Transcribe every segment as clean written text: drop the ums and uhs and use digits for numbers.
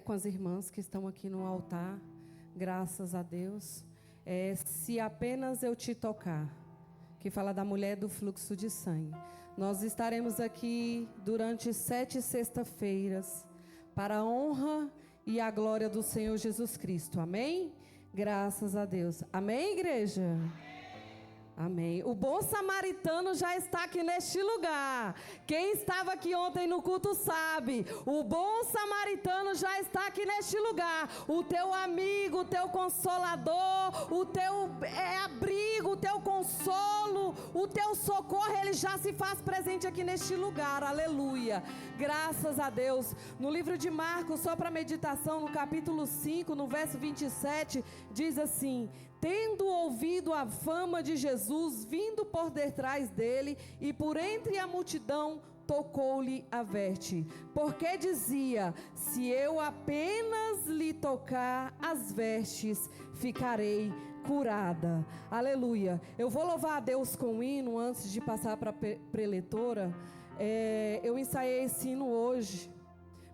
com as irmãs que estão aqui no altar, graças a Deus. Se apenas eu te tocar, que fala da mulher do fluxo de sangue. Nós estaremos aqui durante 7 sexta-feiras para a honra e a glória do Senhor Jesus Cristo. Amém? Graças a Deus. Amém, igreja? Amém. O bom samaritano já está aqui neste lugar. Quem estava aqui ontem no culto sabe. O bom samaritano já está aqui neste lugar. O teu amigo, o teu consolador, o teu abrigo, o teu consolo, o teu socorro, ele já se faz presente aqui neste lugar. Aleluia. Graças a Deus. No livro de Marcos, só para meditação, no capítulo 5, no verso 27, diz assim: tendo ouvido a fama de Jesus vindo por detrás dele e por entre a multidão, tocou-lhe a veste, porque dizia: se eu apenas lhe tocar as vestes, ficarei curada. Aleluia. Eu vou louvar a Deus com um hino antes de passar para a preletora. Eu ensaiei esse hino hoje,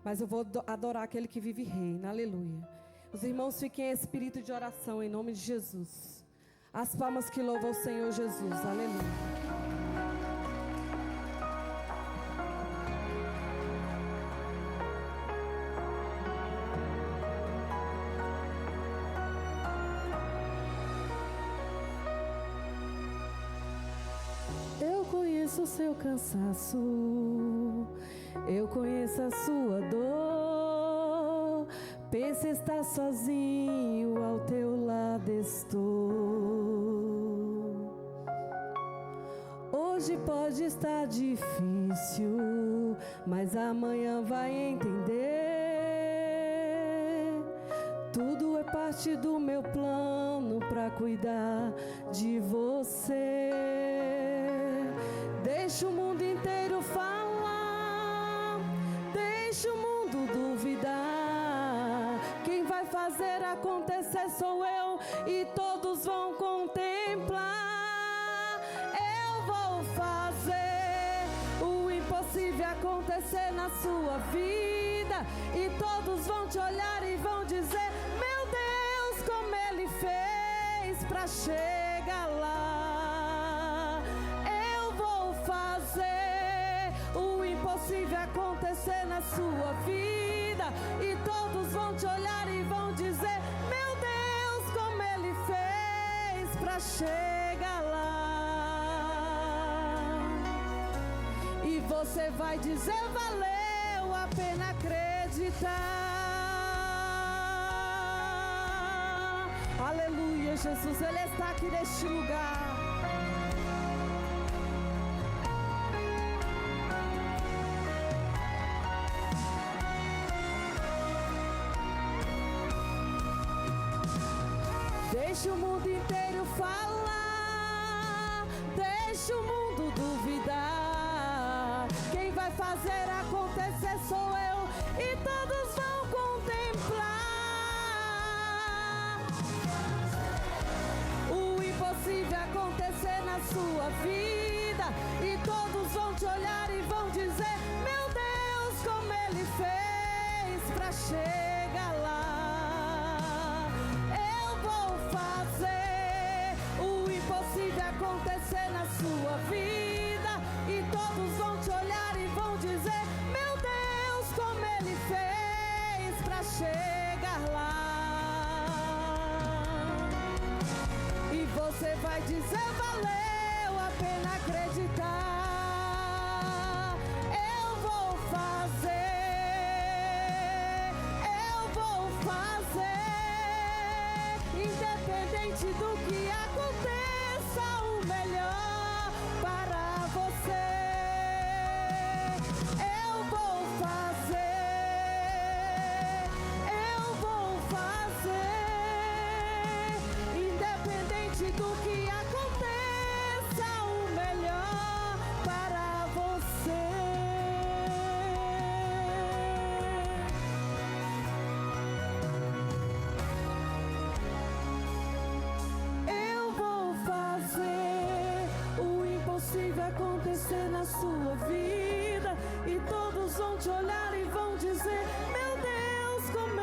mas eu vou adorar aquele que vive e reina. Aleluia. Os irmãos fiquem em espírito de oração em nome de Jesus. As palmas que louvam o Senhor Jesus. Aleluia. Eu conheço o seu cansaço, eu conheço a sua dor. Pensa estar sozinho, ao teu lado estou. Hoje pode estar difícil, mas amanhã vai entender. Tudo é parte do meu plano pra cuidar de você. Deixa o mundo inteiro falar, deixa o mundo duvidar. Quem vai fazer acontecer sou eu, e todos vão contemplar. Eu vou fazer o impossível acontecer na sua vida, e todos vão te olhar e vão dizer: meu Deus, como Ele fez pra chegar lá. Eu vou fazer o impossível acontecer na sua vida, e todos vão te olhar e vão dizer: meu Deus, como Ele fez pra chegar lá. E você vai dizer: valeu a pena acreditar. Aleluia, Jesus, Ele está aqui neste lugar. Deixa o mundo inteiro falar, deixa o mundo duvidar. Quem vai fazer acontecer sou eu, e todos vão contemplar o impossível acontecer na sua vida, e todos vão te olhar e vão dizer: meu Deus, como Ele fez pra chegar lá. Acontecer na sua vida, e todos vão te olhar e vão dizer: meu Deus, como Ele fez pra chegar lá. E você vai dizer: valeu a pena acreditar. Eu vou fazer, independente do que aconteça, o melhor para você. Eu vou fazer, independente do que aconteça, o melhor para você. Eu vou fazer o impossível acontecer na sua vida, e todos vão te olhar e vão dizer: meu Deus, como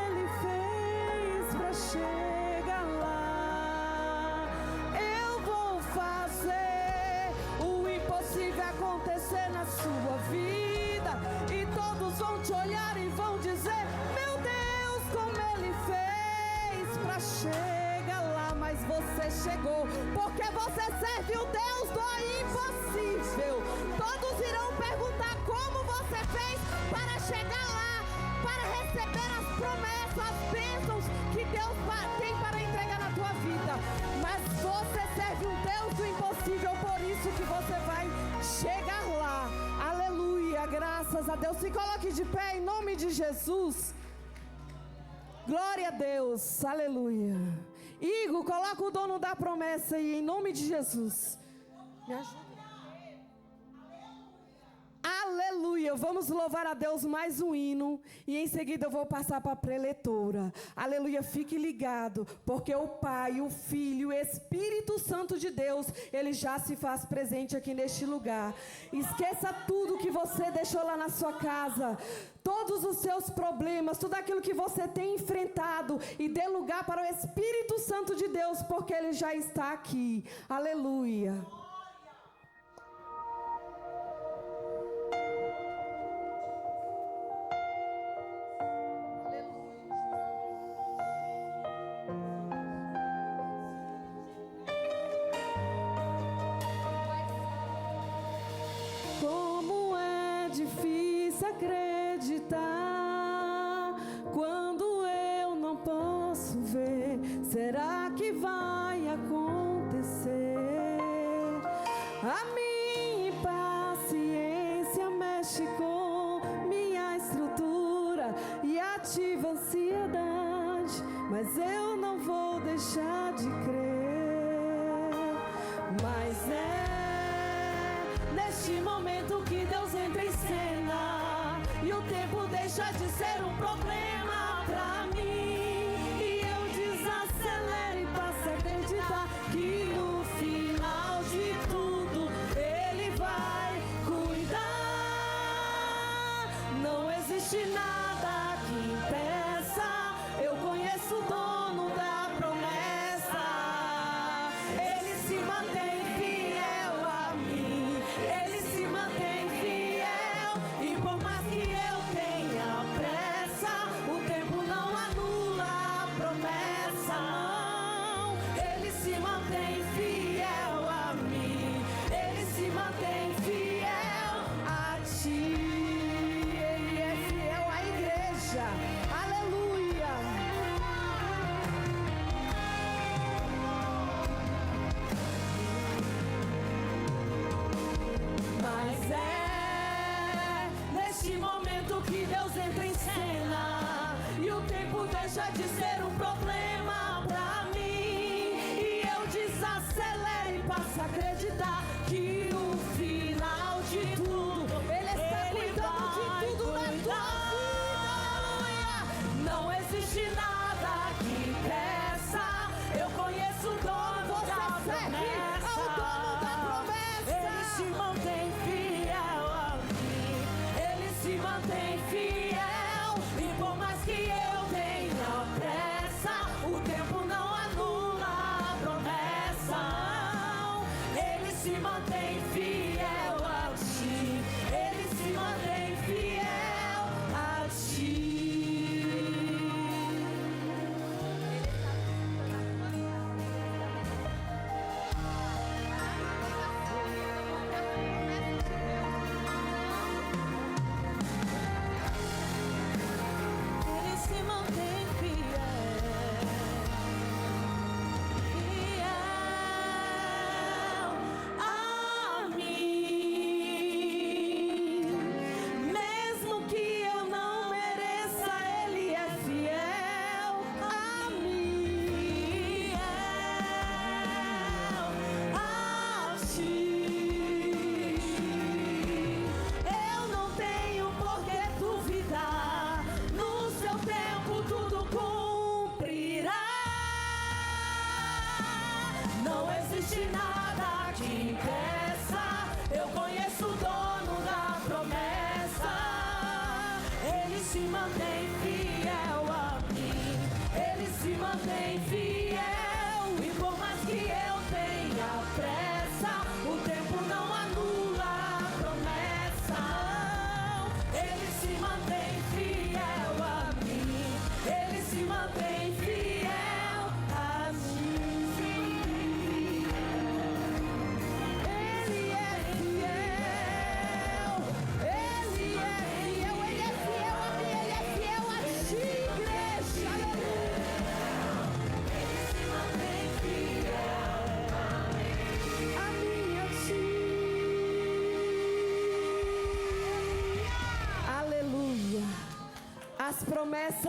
chega lá. Eu vou fazer o impossível acontecer na sua vida, e todos vão te olhar e vão dizer: meu Deus, como Ele fez pra chegar lá. Mas você chegou, porque você serve o Deus do impossível. Todos irão perguntar como você fez para chegar lá, para receber as promessas, as bênçãos que Deus tem para entregar na tua vida. Mas você serve um Deus do impossível, por isso que você vai chegar lá. Aleluia, graças a Deus. Se coloque de pé em nome de Jesus. Glória a Deus, aleluia. Igor, coloca o dono da promessa aí, em nome de Jesus. Me ajuda. Aleluia, vamos louvar a Deus mais um hino, e em seguida eu vou passar para a preletora. Aleluia, fique ligado, porque o Pai, o Filho, o Espírito Santo de Deus, Ele já se faz presente aqui neste lugar. Esqueça tudo que você deixou lá na sua casa, todos os seus problemas, tudo aquilo que você tem enfrentado, e dê lugar para o Espírito Santo de Deus, porque Ele já está aqui. Aleluia. Acreditar quando eu não posso ver. Será que vai acontecer? A minha impaciência mexe com minha estrutura e ativa a ansiedade, mas eu não vou deixar de crer. Mas é neste momento que Deus entra em cena, e o tempo deixa de ser um problema pra mim, e eu desacelero e passo a acreditar que no final de tudo Ele vai cuidar. Não existe nada que impeça, eu conheço o dono da promessa. Ele se mantém fiel a mim, Ele se mantém fiel. E por mais que eu tenha pressa, o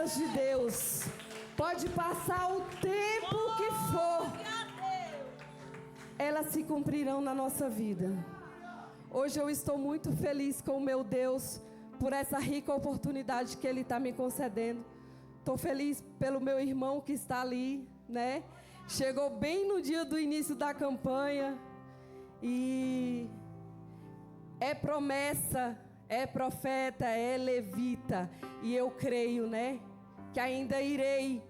promessas de Deus, pode passar o tempo que for, elas se cumprirão na nossa vida. Hoje eu estou muito feliz com o meu Deus por essa rica oportunidade que Ele está me concedendo. Estou feliz pelo meu irmão que está ali, né? Chegou bem no dia do início da campanha e é promessa, é profeta, é levita, e eu creio, né, que ainda irei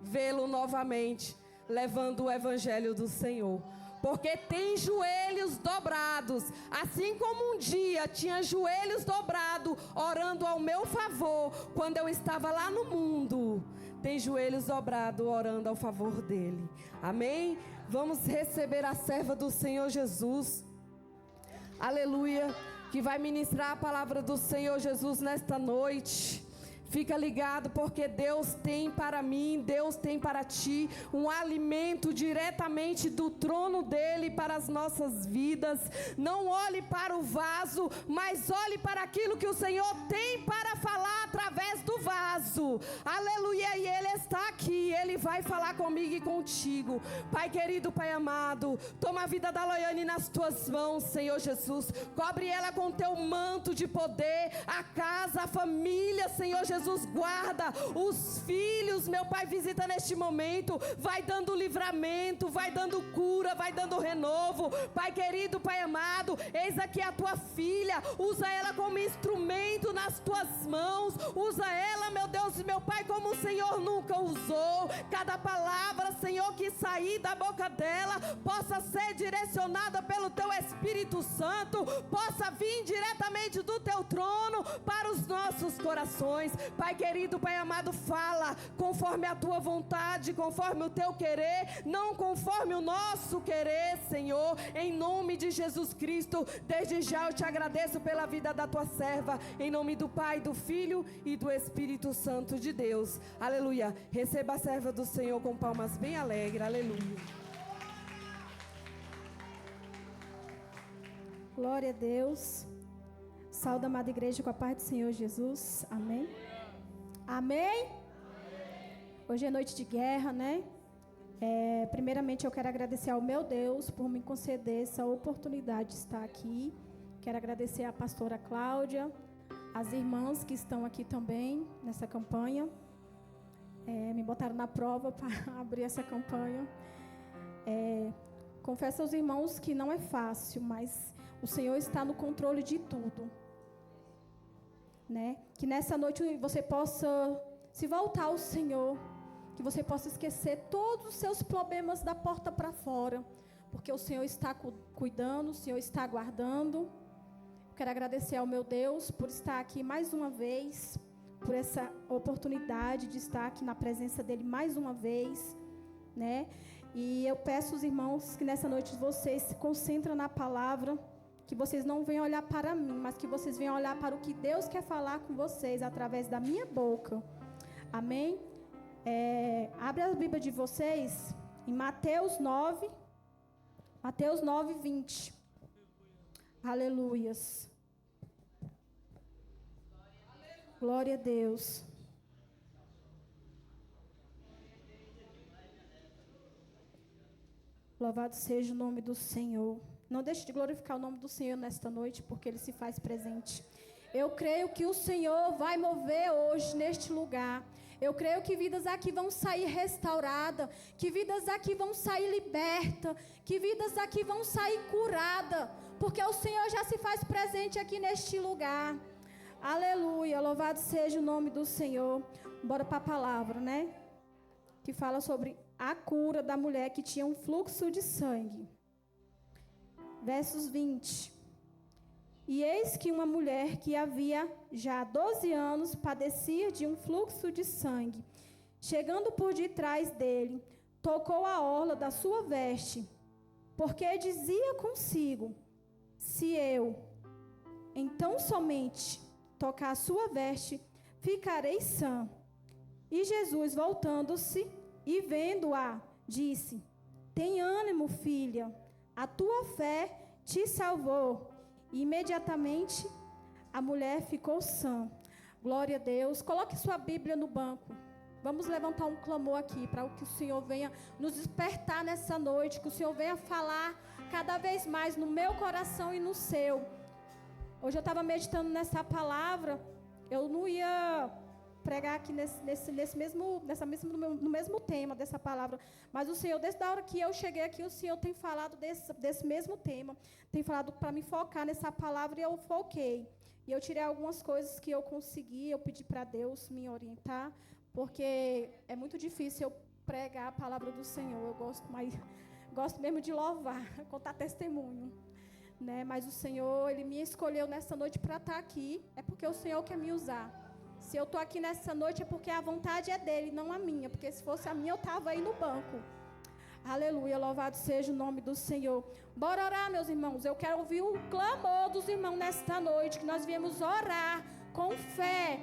vê-lo novamente, levando o evangelho do Senhor. Porque tem joelhos dobrados, assim como um dia tinha joelhos dobrados, orando ao meu favor, quando eu estava lá no mundo, tem joelhos dobrados, orando ao favor dele. Amém? Vamos receber a serva do Senhor Jesus, aleluia, que vai ministrar a palavra do Senhor Jesus nesta noite. Fica ligado, porque Deus tem para mim, Deus tem para ti um alimento diretamente do trono dele para as nossas vidas. Não olhe para o vaso, mas olhe para aquilo que o Senhor tem para falar através do vaso. Aleluia, e Ele está aqui, Ele vai falar comigo e contigo. Pai querido, Pai amado, toma a vida da Loiane nas tuas mãos, Senhor Jesus. Cobre ela com teu manto de poder, a casa, a família, Senhor Jesus. Guarda os filhos, meu Pai, visita neste momento, vai dando livramento, vai dando cura, vai dando renovo. Pai querido, Pai amado, eis aqui a tua filha, usa ela como instrumento nas tuas mãos, usa ela, meu Deus e meu Pai, como o Senhor nunca usou. Cada palavra, Senhor, que sair da boca dela, possa ser direcionada pelo teu Espírito Santo, possa vir diretamente do teu trono para os nossos corações. Pai querido, Pai amado, fala conforme a tua vontade, conforme o teu querer, não conforme o nosso querer, Senhor, em nome de Jesus Cristo. Desde já eu te agradeço pela vida da tua serva, em nome do Pai, do Filho e do Espírito Santo de Deus, aleluia. Receba a serva do Senhor com palmas bem alegres, aleluia. Glória a Deus. Saúde, amada igreja, com a paz do Senhor Jesus, amém. Amém? Hoje é noite de guerra, né? Primeiramente eu quero agradecer ao meu Deus por me conceder essa oportunidade de estar aqui. Quero agradecer à pastora Cláudia, as irmãs que estão aqui também nessa campanha. Me botaram na prova para abrir essa campanha. Confesso aos irmãos que não é fácil, mas o Senhor está no controle de tudo. Né? Que nessa noite você possa se voltar ao Senhor, que você possa esquecer todos os seus problemas da porta para fora, porque o Senhor está cuidando, o Senhor está guardando. Quero agradecer ao meu Deus por estar aqui mais uma vez, por essa oportunidade de estar aqui na presença dEle mais uma vez, né? E eu peço aos irmãos que nessa noite vocês se concentrem na palavra, que vocês não venham olhar para mim, mas que vocês venham olhar para o que Deus quer falar com vocês através da minha boca. Amém? Abre a Bíblia de vocês em Mateus 9, 20. Aleluias. Glória a Deus. Louvado seja o nome do Senhor. Não deixe de glorificar o nome do Senhor nesta noite, porque Ele se faz presente. Eu creio que o Senhor vai mover hoje neste lugar. Eu creio que vidas aqui vão sair restauradas, que vidas aqui vão sair libertas, que vidas aqui vão sair curadas, porque o Senhor já se faz presente aqui neste lugar. Aleluia, louvado seja o nome do Senhor. Bora para a palavra, né? Que fala sobre a cura da mulher que tinha um fluxo de sangue. Versos 20. E eis que uma mulher que havia já 12 anos padecia de um fluxo de sangue, chegando por detrás dele, tocou a orla da sua veste, porque dizia consigo: se eu, então somente, tocar a sua veste, ficarei sã. E Jesus, voltando-se e vendo-a, disse: tem ânimo, filha, a tua fé te salvou. E imediatamente a mulher ficou sã. Glória a Deus. Coloque sua Bíblia no banco. Vamos levantar um clamor aqui para que o Senhor venha nos despertar nessa noite, que o Senhor venha falar cada vez mais no meu coração e no seu. Hoje eu estava meditando nessa palavra, eu não ia pregar aqui no mesmo tema dessa palavra, mas o Senhor, desde a hora que eu cheguei aqui, o Senhor tem falado desse mesmo tema, tem falado para me focar nessa palavra e eu foquei. E eu tirei algumas coisas que eu consegui, eu pedi para Deus me orientar, porque é muito difícil eu pregar a palavra do Senhor. Eu gosto mesmo de louvar, contar testemunho, né? Mas o Senhor, Ele me escolheu nessa noite para estar aqui, é porque o Senhor quer me usar. Se eu estou aqui nessa noite é porque a vontade é dEle, não a minha, porque se fosse a minha eu estava aí no banco. Aleluia, louvado seja o nome do Senhor. Bora orar, meus irmãos. Eu quero ouvir o clamor dos irmãos nesta noite, que nós viemos orar com fé,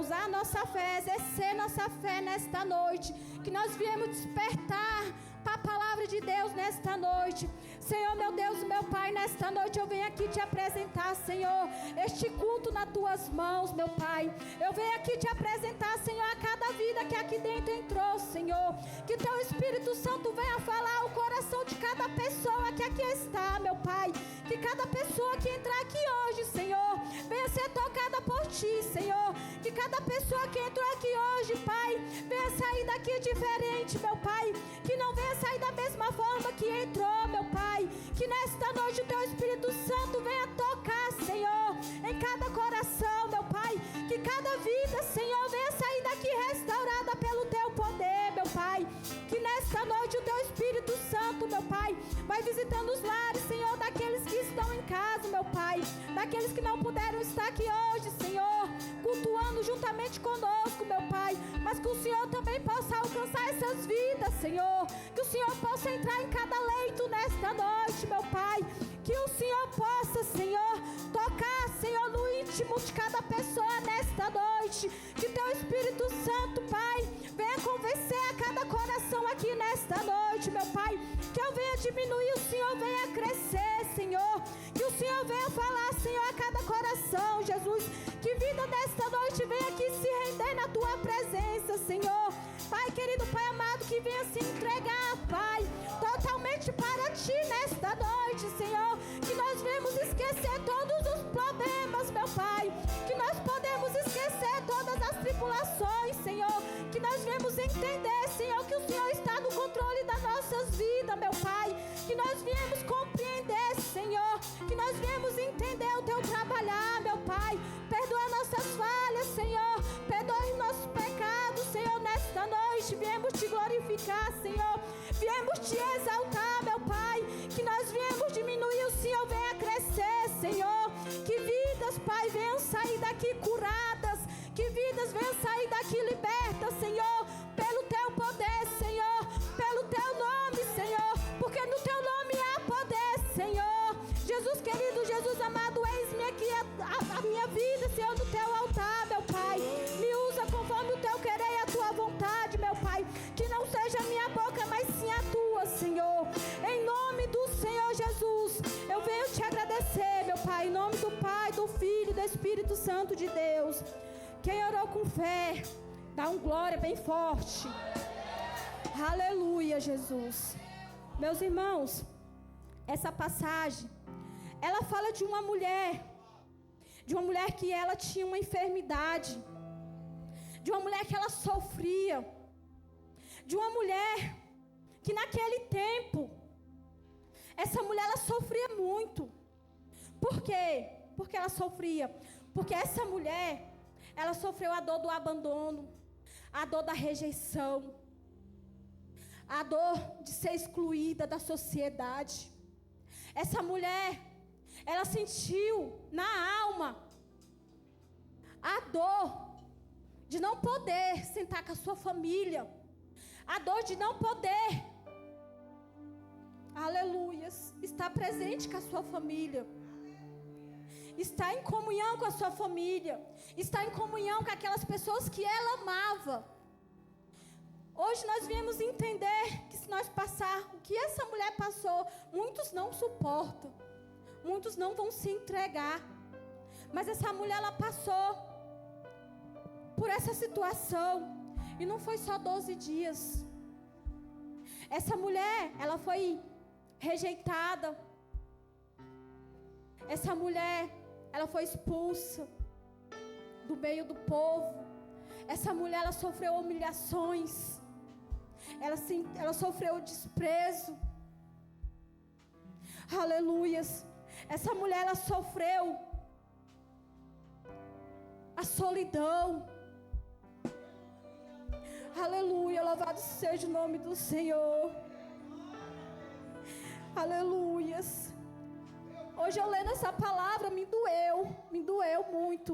usar a nossa fé, exercer nossa fé nesta noite, que nós viemos despertar para a palavra de Deus nesta noite. Senhor, meu Deus e meu Pai, nesta noite eu venho aqui te apresentar, Senhor, este culto nas tuas mãos, meu Pai. Eu venho aqui te apresentar, Senhor, a cada vida que aqui dentro entrou, Senhor. Que teu Espírito Santo venha falar o coração de cada pessoa que aqui está, meu Pai. Que cada pessoa que entrar aqui hoje, Senhor, venha ser tocada por ti, Senhor. Que cada pessoa que entrou aqui hoje, Pai, venha sair daqui diferente, meu Pai. Que não venha sair da mesma forma que entrou, meu Pai. Que nesta noite o teu Espírito Santo venha tocar, Senhor, em cada coração, meu Pai. Que cada vida, Senhor, venha sair daqui restaurada pelo teu poder, meu Pai. Que nesta noite o teu Espírito Santo, meu Pai, vai visitando os lares, Senhor, daqueles que estão em casa, meu Pai. Daqueles que não puderam estar aqui hoje, Senhor, cultuando juntamente conosco, meu Pai. Mas que o Senhor também possa alcançar essas vidas, Senhor. Que o Senhor possa entrar em cada leito nesta noite, meu Pai. Que o Senhor possa, Senhor, tocar, Senhor, no íntimo de cada pessoa nesta noite. Que teu Espírito Santo, Pai, venha convencer a cada coração aqui nesta noite, meu Pai. Que eu venha diminuir, o Senhor venha crescer, Senhor. Que o Senhor venha falar, Senhor, a cada coração, Jesus. Que vida nesta noite venha aqui se render na tua presença, Senhor. Pai querido, Pai amado, que venha se entregar, Pai, totalmente para ti nesta noite, Senhor. Que nós venhamos esquecer todos os problemas, meu Pai. Que nós podemos esquecer todas as tribulações, Senhor. Que nós venhamos entender, Senhor, que o Senhor está no controle das nossas vidas, meu Pai. Que nós viemos compreender, Senhor. Que nós viemos entender o teu trabalhar, meu Pai. Perdoa nossas falhas, Senhor. Perdoa os nossos pecados, Senhor, nesta noite. Viemos te glorificar, Senhor. Viemos te exaltar, meu Pai. Que nós viemos diminuir, o Senhor venha crescer, Senhor. Que vidas, Pai, venham sair daqui curadas. Que vidas venham sair daqui libertas, Senhor. Pelo teu poder, Senhor. Pelo teu nome, Senhor. Porque no teu nome há poder, Senhor. Jesus querido, Jesus amado, eis-me aqui a minha vida, Senhor, no teu altar, meu Pai. Me usa conforme o teu querer e a tua vontade, meu Pai. Que não seja a minha boca, mas sim a tua, Senhor. Em nome do Senhor Jesus, eu venho te agradecer, meu Pai. Em nome do Pai, do Filho e do Espírito Santo de Deus. Quem orou com fé, dá um glória bem forte. Aleluia, Jesus. Meus irmãos, essa passagem, ela fala de uma mulher que ela tinha uma enfermidade, de uma mulher que ela sofria, de uma mulher que naquele tempo, essa mulher ela sofria muito. Por quê? Porque ela sofria. Porque essa mulher, ela sofreu a dor do abandono, a dor da rejeição, a dor de ser excluída da sociedade. Essa mulher, ela sentiu na alma a dor de não poder sentar com a sua família, a dor de não poder, aleluias, estar presente com a sua família, estar em comunhão com a sua família, estar em comunhão com aquelas pessoas que ela amava. Hoje nós viemos entender que se nós passar o que essa mulher passou, muitos não suportam, muitos não vão se entregar. Mas essa mulher, ela passou. por essa situação. E não foi só 12 dias. Essa mulher, ela foi rejeitada. Essa mulher, ela foi expulsa do meio do povo. Essa mulher, ela sofreu humilhações. Ela sofreu desprezo. Aleluias. Essa mulher, ela sofreu a solidão. Aleluia, louvado seja o nome do Senhor. Aleluias. Hoje eu lendo essa palavra me doeu muito.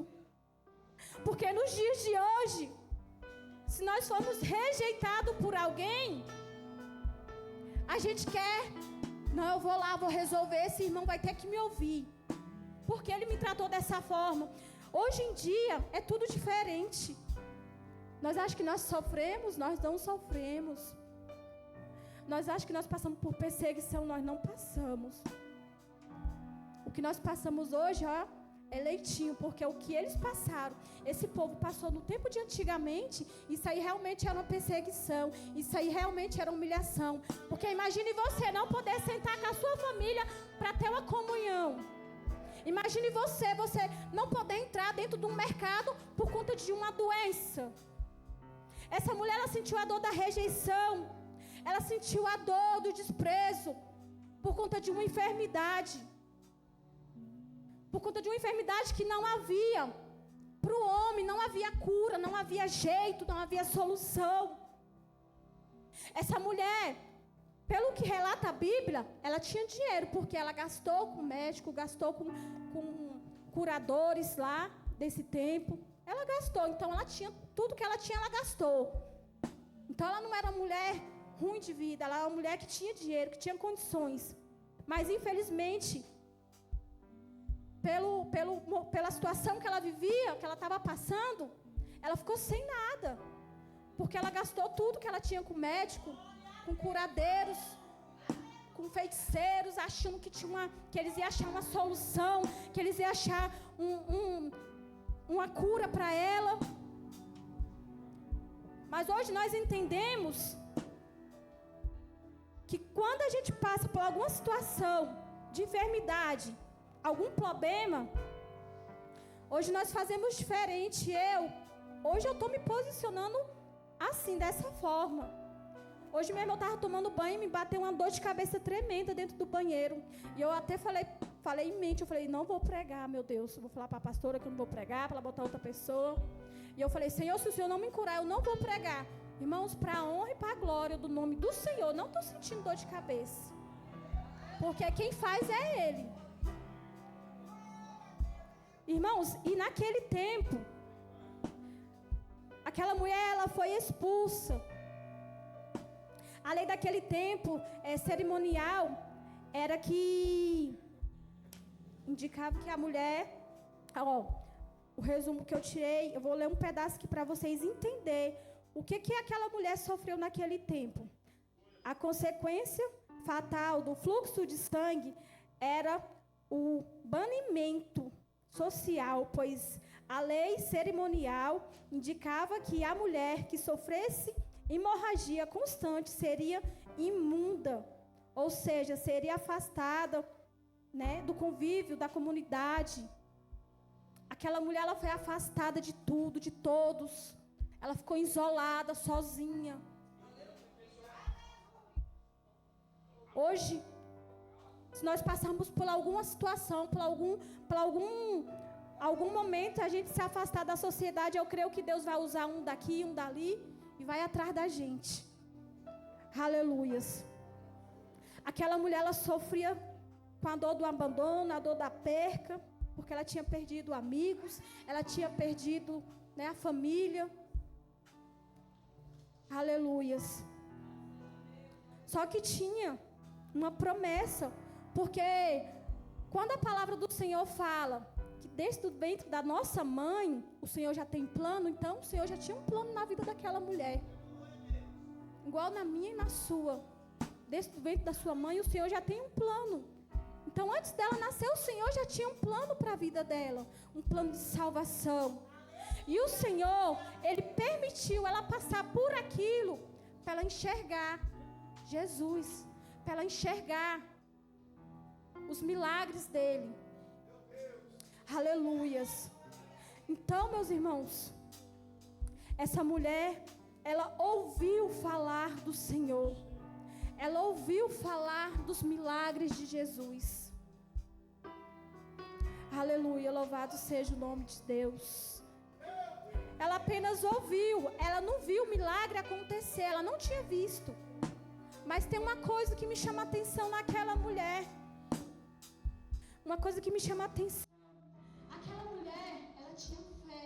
Porque nos dias de hoje, se nós formos rejeitados por alguém, a gente quer, não, eu vou lá, vou resolver, esse irmão vai ter que me ouvir, porque ele me tratou dessa forma. Hoje em dia é tudo diferente. Nós achamos que nós sofremos, nós não sofremos. Nós achamos que nós passamos por perseguição, nós não passamos. O que nós passamos hoje, é leitinho, porque o que eles passaram, esse povo passou no tempo de antigamente, isso aí realmente era uma perseguição, isso aí realmente era humilhação. Porque imagine você não poder sentar com a sua família para ter uma comunhão. Imagine você não poder entrar dentro de um mercado por conta de uma doença. Essa mulher, ela sentiu a dor da rejeição. Ela sentiu a dor do desprezo por conta de uma enfermidade. Por conta de uma enfermidade que não havia. Para o homem não havia cura, não havia jeito, não havia solução. Essa mulher, pelo que relata a Bíblia, ela tinha dinheiro, porque ela gastou com médico, gastou com curadores lá desse tempo. Ela gastou, então ela tinha, tudo que ela tinha, ela gastou. Então ela não era uma mulher ruim de vida, ela era uma mulher que tinha dinheiro, que tinha condições. Mas infelizmente, pela situação que ela vivia, que ela estava passando, ela ficou sem nada. Porque ela gastou tudo que ela tinha com médico, com curadeiros, com feiticeiros, achando que eles iam achar uma solução, que eles iam achar uma cura para ela. Mas hoje nós entendemos que quando a gente passa por alguma situação de enfermidade, algum problema, hoje nós fazemos diferente. Hoje eu estou me posicionando assim, dessa forma. Hoje mesmo eu estava tomando banho e me bateu uma dor de cabeça tremenda dentro do banheiro. E eu até falei em mente, eu falei, não vou pregar, meu Deus. Eu vou falar para a pastora que eu não vou pregar, para ela botar outra pessoa. E eu falei, Senhor, se o Senhor não me curar, eu não vou pregar. Irmãos, para a honra e para a glória do nome do Senhor, não estou sentindo dor de cabeça. Porque quem faz é Ele. Irmãos, e naquele tempo, aquela mulher, ela foi expulsa. A lei daquele tempo, cerimonial, era que indicava que a mulher, o resumo que eu tirei, eu vou ler um pedaço aqui para vocês entenderem o que aquela mulher sofreu naquele tempo. A consequência fatal do fluxo de sangue era o banimento social, pois a lei cerimonial indicava que a mulher que sofresse hemorragia constante seria imunda, ou seja, seria afastada, do convívio, da comunidade. Aquela mulher, ela foi afastada de tudo, de todos. Ela ficou isolada, sozinha. Hoje, se nós passarmos por alguma situação, por algum momento, a gente se afastar da sociedade, eu creio que Deus vai usar um daqui, um dali, e vai atrás da gente. Aleluias. Aquela mulher, ela sofria com a dor do abandono, a dor da perca, porque ela tinha perdido amigos, ela tinha perdido, a família. Aleluias. Só que tinha uma promessa, porque quando a palavra do Senhor fala que desde o ventre da nossa mãe, o Senhor já tem plano, então o Senhor já tinha um plano na vida daquela mulher. Igual na minha e na sua. Desde o ventre da sua mãe, o Senhor já tem um plano. Então, antes dela nascer, o Senhor já tinha um plano para a vida dela. Um plano de salvação. E o Senhor, Ele permitiu ela passar por aquilo para ela enxergar Jesus, para ela enxergar os milagres dele. Aleluias. Então, meus irmãos, essa mulher, ela ouviu falar do Senhor. Ela ouviu falar dos milagres de Jesus. Aleluia, louvado seja o nome de Deus. Ela apenas ouviu, ela não viu o milagre acontecer, ela não tinha visto. Mas tem uma coisa que me chama a atenção naquela mulher. Uma coisa que me chama a atenção. Aquela mulher, ela tinha fé.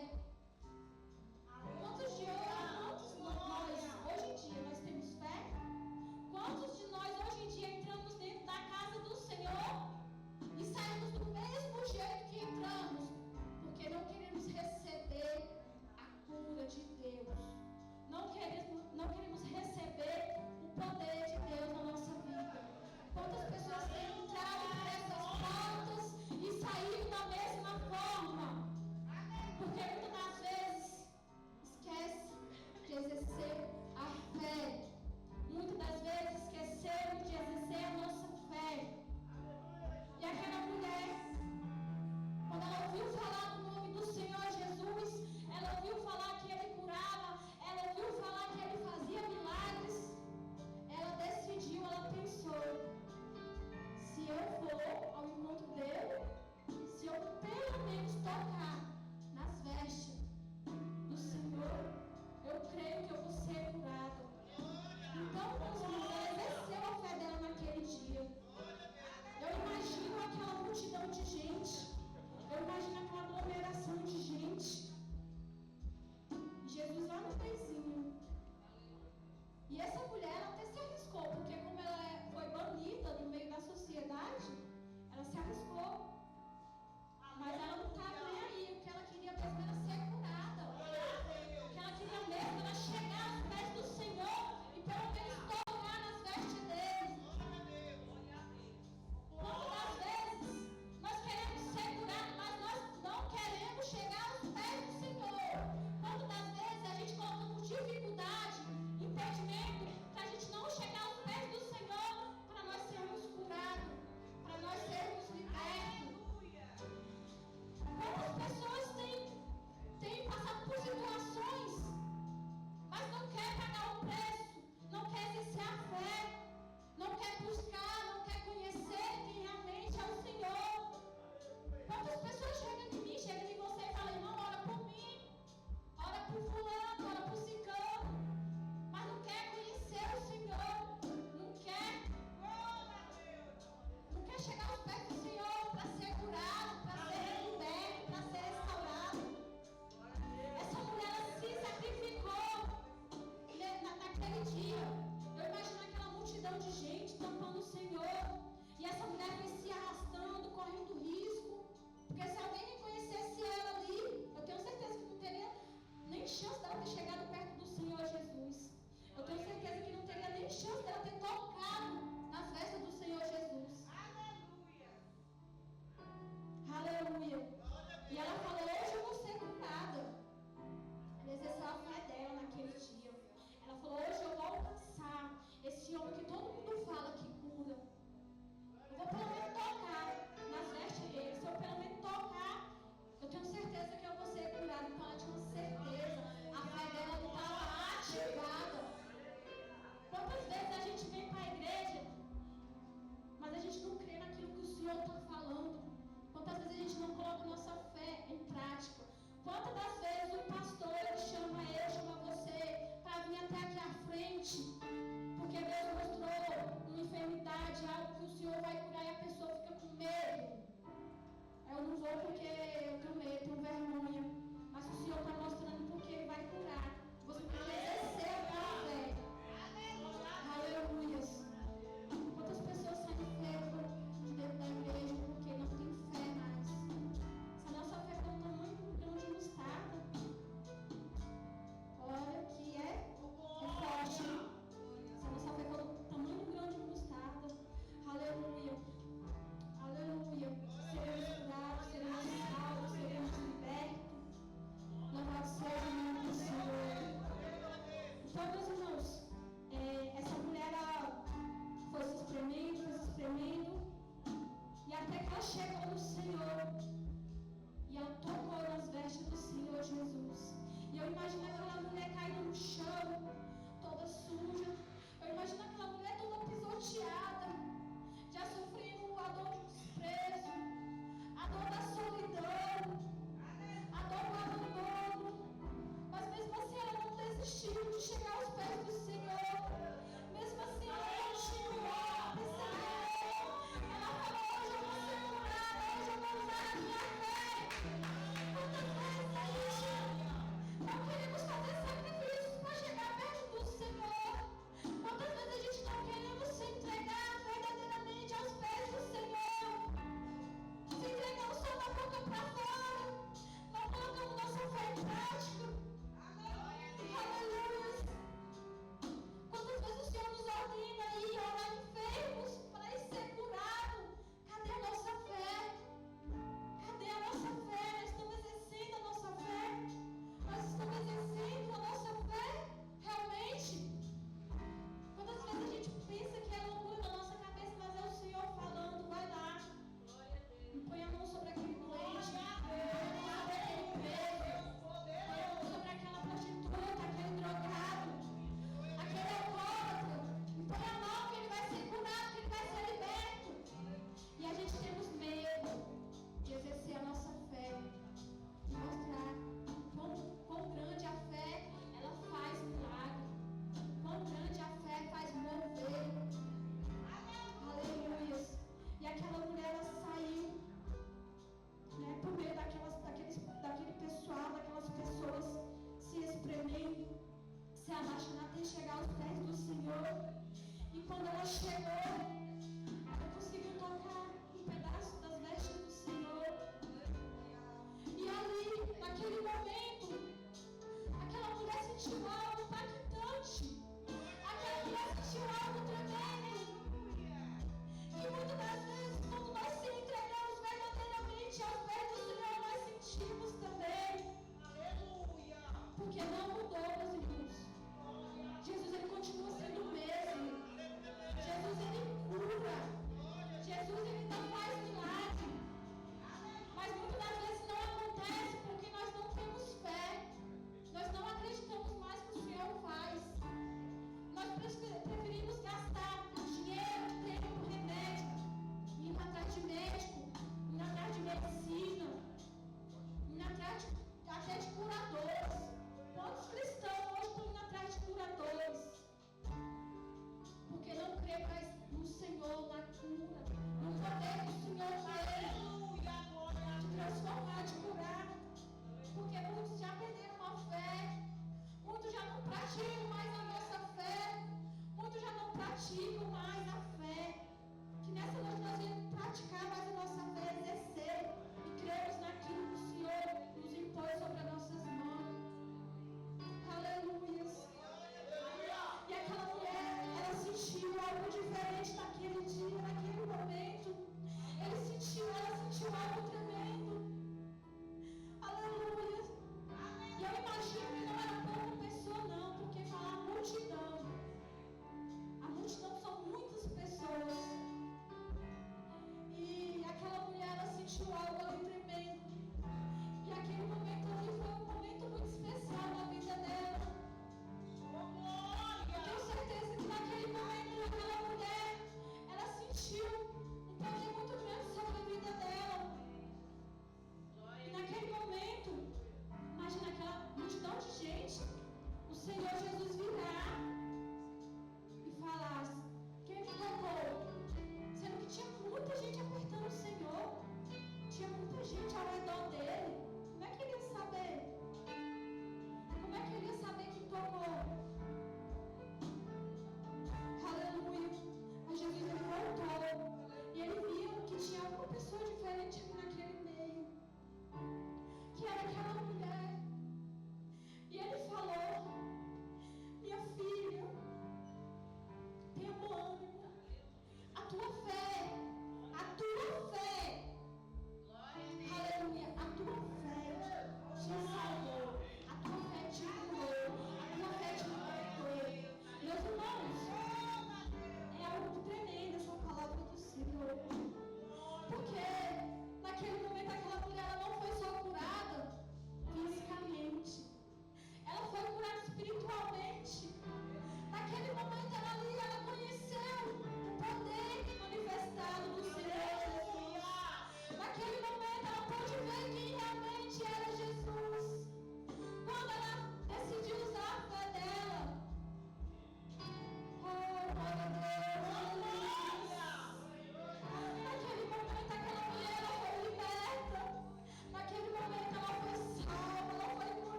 Quantos de nós, hoje em dia, nós temos fé? Quantos de nós, hoje em dia, entramos dentro da casa do Senhor e saímos do mesmo jeito que entramos? Porque não queremos receber a cura de Deus. Não queremos receber o poder de Deus na nossa vida. Quantas pessoas têm entrado por essas portas e saído da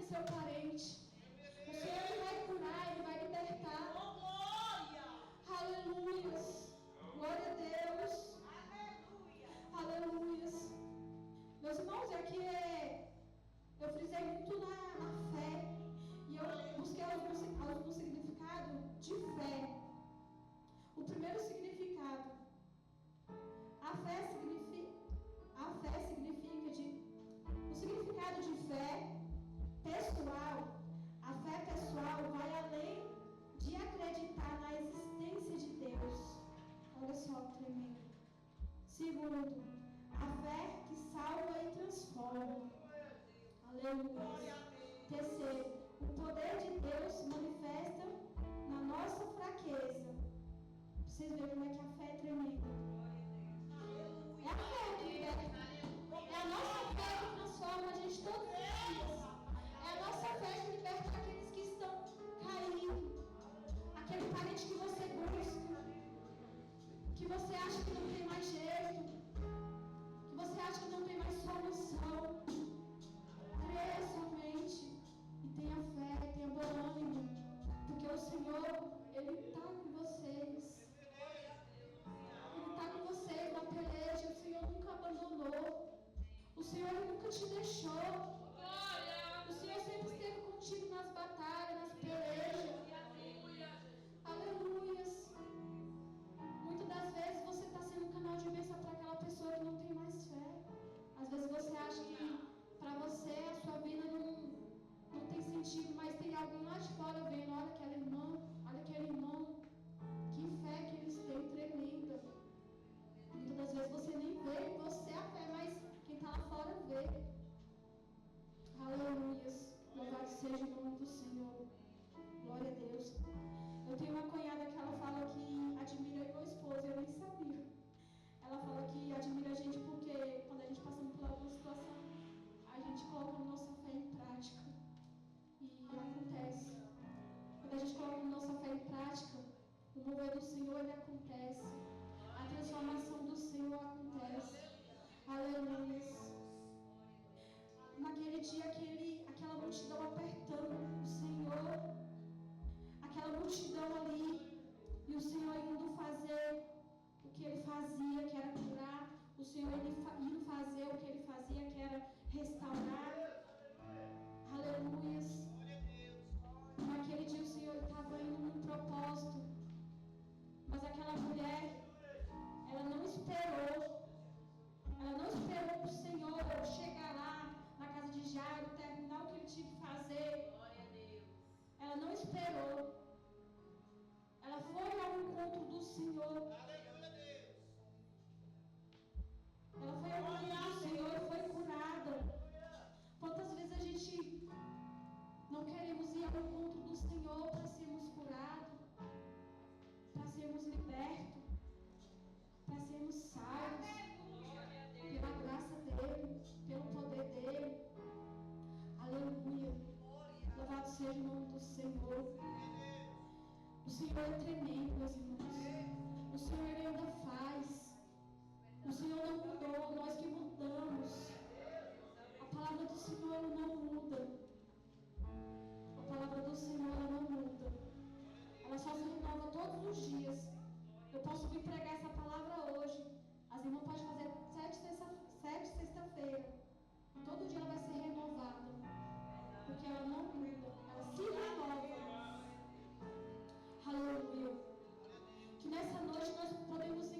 seu parente. O Senhor Ele vai curar, Ele vai libertar. Aleluias. Glória a Deus. Aleluias. Meus irmãos, aqui eu frisei muito na fé. E eu busquei algum significado de fé. O primeiro significado. A fé significa o significado de fé pessoal. A fé pessoal vai além de acreditar na existência de Deus. Olha só, tremendo. Segundo, a fé que salva e transforma. Aleluia. Terceiro, o poder de Deus se manifesta na nossa fraqueza. Vocês verem como é que a fé é tremenda. É a fé que liberta. É a nossa fé que transforma a gente todos os dias. É a nossa fé que liberta aqueles que estão caídos. Aquele parente que você busca. Que você acha que não tem mais jeito. Que você acha que não tem mais solução. Creia somente. E tenha fé, tenha bom ânimo. Porque o Senhor, Ele está com vocês. Ele está com vocês na peleja. O Senhor nunca abandonou. O Senhor nunca te deixou. O Senhor sempre esteve contigo nas batalhas, nas pelejas. Aleluias. Muitas das vezes você está sendo um canal de bênção para aquela pessoa que não tem mais fé. Às vezes você acha que para você a sua vida não tem sentido, mas tem alguém lá de fora vendo, olha aquela irmã, olha aquele irmão. Que fé que eles têm, tremenda. Muitas das vezes você nem vê em você a fé, mas quem está lá fora vê. Aleluias. Louvado seja o nome do Senhor. Glória a Deus. Eu tenho uma cunhada que ela fala que admira eu e meu esposo, eu nem sabia. Ela fala que admira a gente porque quando a gente passa por alguma situação, a gente coloca a nossa fé em prática. E acontece. Quando a gente coloca a nossa fé em prática, o mover do Senhor, ele acontece. A transformação do Senhor acontece. Aleluia. Naquele dia, aquela multidão apertando o Senhor. Aquela multidão ali. E o Senhor indo fazer o que Ele fazia, que era curar. O Senhor indo fazer o que Ele fazia, que era restaurar. Aleluia. Naquele dia o Senhor estava indo num propósito. Mas aquela mulher, ela não esperou o Senhor chegar lá na casa de Jairo, terminar o que ele tinha que fazer. Ela não esperou. Ela foi ao encontro do Senhor. Ela foi ao encontro do Senhor e foi curada. Quantas vezes a gente não queremos ir ao encontro do Senhor para sermos curados, para sermos libertos, para sermos salvos, pela graça dEle, pelo poder dEle. Aleluia. Louvado seja o nome do Senhor. O Senhor é tremendo, meus irmãos. O Senhor Ele ainda faz. O Senhor não mudou, nós que mudamos. A palavra do Senhor não muda. A palavra do Senhor ela não muda. Ela só se renova todos os dias. Eu posso vir pregar essa palavra hoje. As irmãs podem fazer 7 sexta-feira. E todo dia ela vai ser renovada. Porque ela não muda. Ela se renova. Aleluia. Que nessa noite nós podemos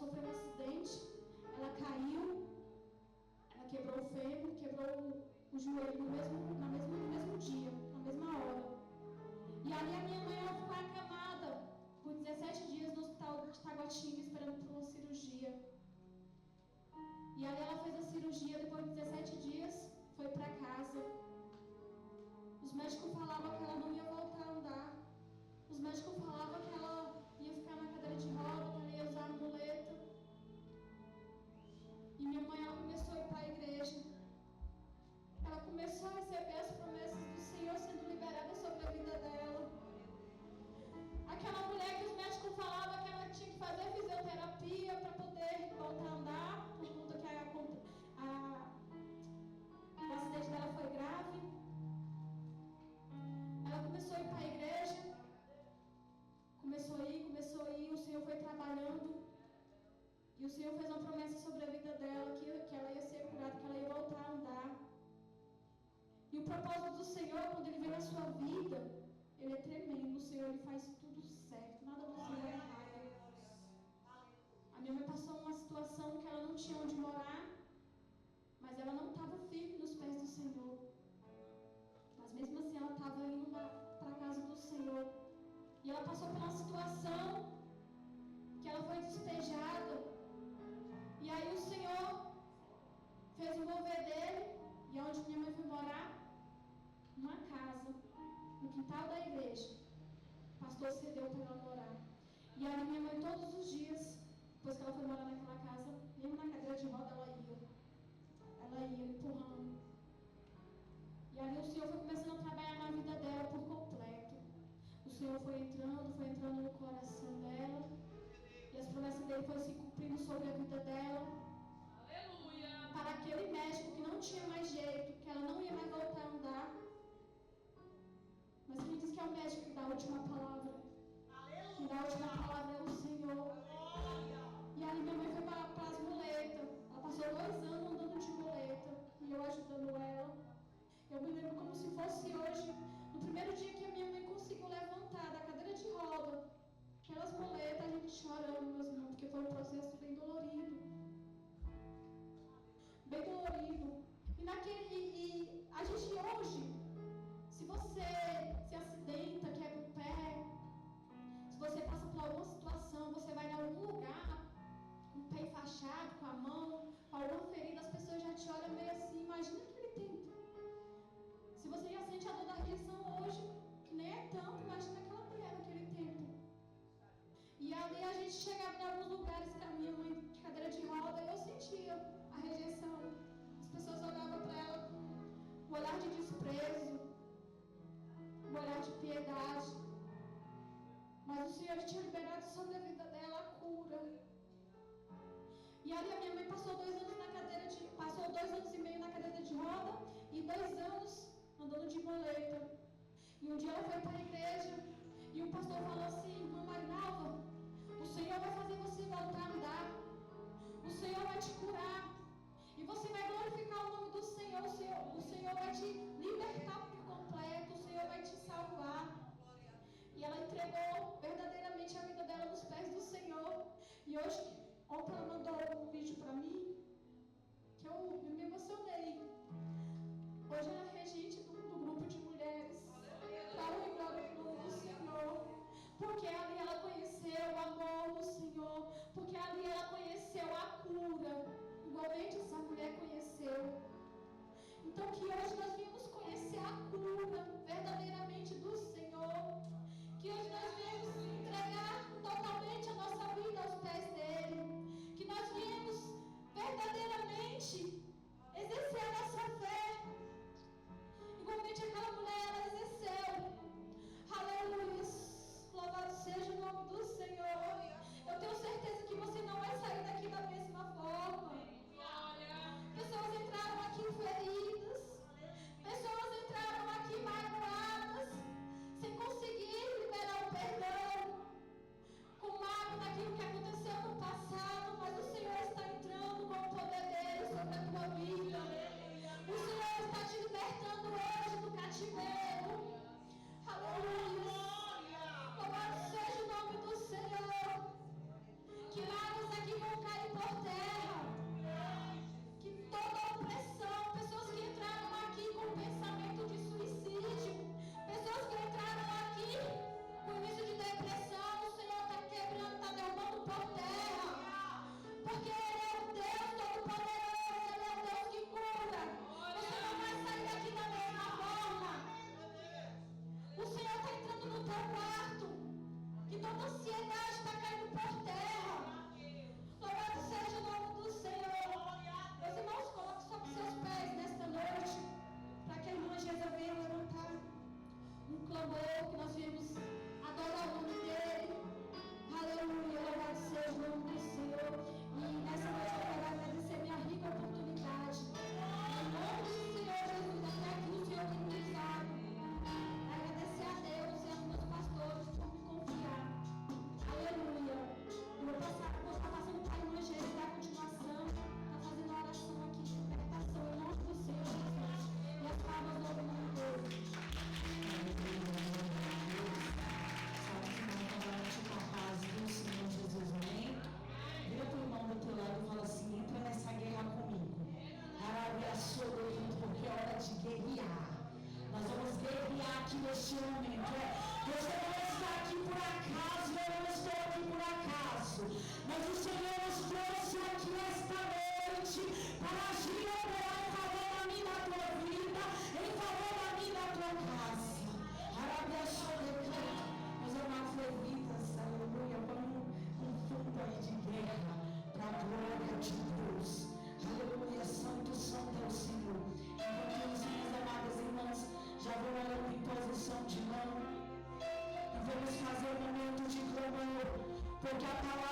sofreu um acidente, ela caiu, ela quebrou o fêmur, quebrou o joelho no mesmo dia, na mesma hora. E ali a minha mãe ela ficou acamada por 17 dias no hospital de Taguatinga, esperando por uma cirurgia. E ali ela fez a cirurgia, depois de 17 dias, foi para casa. Os médicos falavam que ela não ia voltar a andar. Os médicos falavam que ela ia ficar na cadeira de roda, que ela ia usar a muleta. E minha mãe ela começou a ir para a igreja. Ela começou a receber as promessas do Senhor sendo liberada sobre a vida dela. Aquela mulher que os médicos falavam que ela tinha que fazer fisioterapia para poder voltar a andar, por conta que o acidente dela foi grave. Ela começou a ir para a igreja, começou a ir, o Senhor foi trabalhando. E o Senhor fez uma promessa sobre a vida dela, que ela ia ser curada, que ela ia voltar a andar. E o propósito do Senhor, quando Ele vem na sua vida, Ele é tremendo. O Senhor Ele faz tudo certo, nada do Senhor é errado. A minha mãe passou uma situação que ela não tinha onde morar, mas ela não estava firme nos pés do Senhor. Mas mesmo assim ela estava indo para a casa do Senhor. E ela passou por uma situação que ela foi despejada. E aí o Senhor fez o mover dele. E onde minha mãe foi morar? Uma casa, no quintal da igreja. O pastor cedeu para ela morar. E aí minha mãe todos os dias, depois que ela foi morar naquela casa, mesmo na cadeira de roda ela ia empurrando. E ali o Senhor foi começando a trabalhar na vida dela por completo. O Senhor foi entrando no coração dela. E as promessas dele foram se cumprindo sobre a vida dela. Aleluia! Para aquele médico que não tinha mais jeito, que ela não ia mais voltar a andar. Mas quem diz que é o médico que dá a última palavra? Aleluia! Quem dá a última palavra é o Senhor. Aleluia! E ali minha mãe foi para as muletas. Ela passou 2 anos andando de muleta. E eu ajudando ela. Eu me lembro como se fosse hoje, no primeiro dia que a minha mãe conseguiu levantar da cadeira de roda. Aquelas muletas, a gente chorando, meus irmãos, porque foi um processo bem dolorido. Bem dolorido. E a gente hoje, se você se acidenta, quebra o pé, se você passa por alguma situação, você vai em algum lugar, com o pé enfaixado, com a mão, com alguma ferida, as pessoas já te olham meio assim, imagina aquele tempo. Se você já sente a dor da rejeição hoje, que nem é tanto, imagina aquela mulher naquele tempo. E ali a gente chegava em alguns lugares com a minha mãe de cadeira de roda e eu sentia a rejeição. As pessoas olhavam para ela com um olhar de desprezo, um olhar de piedade. Mas o Senhor tinha liberado sobre a vida dela a cura. E ali a minha mãe passou 2 anos na cadeira de... Passou 2 anos e meio na cadeira de roda e 2 anos andando de muleta. E um dia ela foi para a igreja e o pastor falou assim: irmã Marinalva, o Senhor vai fazer você voltar a andar. O Senhor vai te curar. E você vai glorificar o nome do Senhor. O Senhor vai te libertar por completo. O Senhor vai te salvar. E ela entregou verdadeiramente a vida dela nos pés do Senhor. E hoje, ontem ela mandou um vídeo para mim que eu me emocionei. Hoje ela é regente do grupo de mulheres. Para o glória do Senhor. Porque ali ela conheceu o amor do Senhor. Porque ali ela conheceu a cura. Igualmente essa mulher conheceu. Então que hoje nós viemos conhecer a cura verdadeiramente do Senhor. Que hoje nós viemos entregar totalmente a nossa vida aos pés dele. Que nós viemos verdadeiramente exercer a nossa fé.